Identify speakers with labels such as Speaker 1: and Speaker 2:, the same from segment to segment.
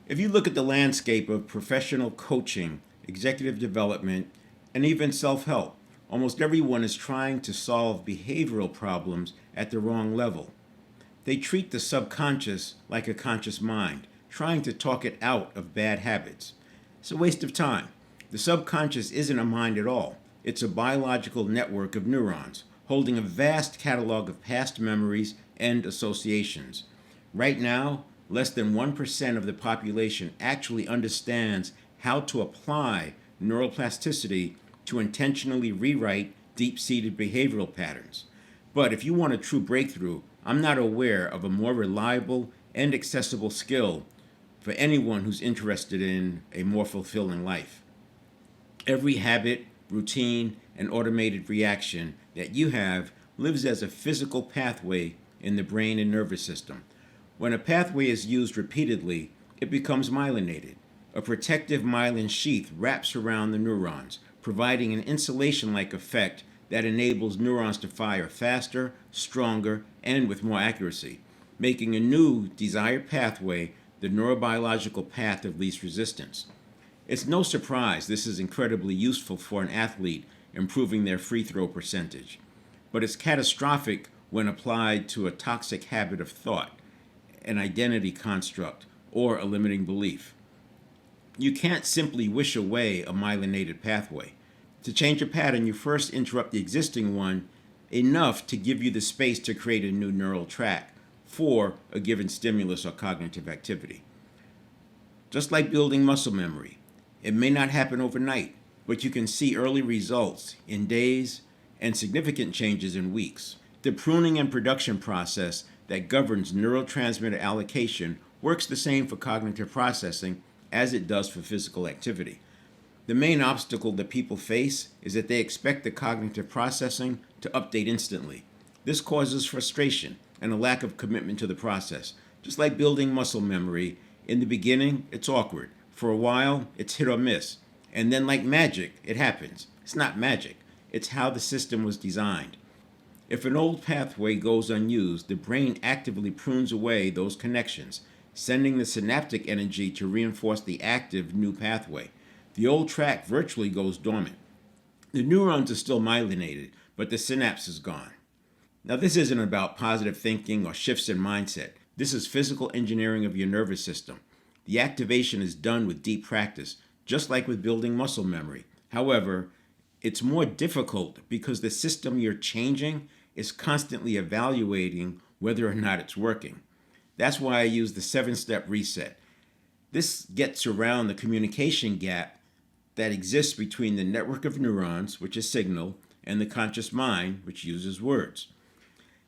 Speaker 1: If you look at the landscape of professional coaching, executive development, and even self help, almost everyone is trying to solve behavioral problems at the wrong level. They treat the subconscious like a conscious mind, trying to talk it out of bad habits. It's a waste of time. The subconscious isn't a mind at all. It's a biological network of neurons, holding a vast catalog of past memories and associations. Right now, less than 1% of the population actually understands how to apply neuroplasticity to intentionally rewrite deep seated behavioral patterns. But if you want a true breakthrough, I'm not aware of a more reliable and accessible skill for anyone who's interested in a more fulfilling life. Every habit, routine, and automated reaction that you have lives as a physical pathway in the brain and nervous system. When a pathway is used repeatedly, it becomes myelinated. A protective myelin sheath wraps around the neurons, providing an insulation like effect that enables neurons to fire faster, stronger, and with more accuracy, making a new desired pathway the neurobiological path of least resistance. It's no surprise this is incredibly useful for an athlete improving their free throw percentage, but it's catastrophic when applied to a toxic habit of thought, an identity construct, or a limiting belief. You can't simply wish away a myelinated pathway. To change a pattern, you first interrupt the existing one enough to give you the space to create a new neural track for a given stimulus or cognitive activity. Just like building muscle memory, it may not happen overnight, but you can see early results in days and significant changes in weeks. The pruning and production process that governs neurotransmitter allocation works the same for cognitive processing as it does for physical activity. The main obstacle that people face is that they expect the cognitive processing to update instantly. This causes frustration and a lack of commitment to the process. Just like building muscle memory, in the beginning, it's awkward. For a while, it's hit or miss. And then, like magic, it happens. It's not magic. It's how the system was designed. If an old pathway goes unused, the brain actively prunes away those connections, sending the synaptic energy to reinforce the active new pathway. The old track virtually goes dormant. The neurons are still myelinated, but the synapse is gone. Now, this isn't about positive thinking or shifts in mindset. This is physical engineering of your nervous system. The activation is done with deep practice, just like with building muscle memory. However, it's more difficult because the system you're changing is constantly evaluating whether or not it's working. That's why I use the 7-step reset. This gets around the communication gap that exists between the network of neurons, which is signal, and the conscious mind, which uses words.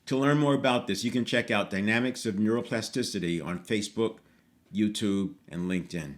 Speaker 1: To learn more about this, you can check out Dynamics of Neuroplasticity on Facebook, YouTube, and LinkedIn.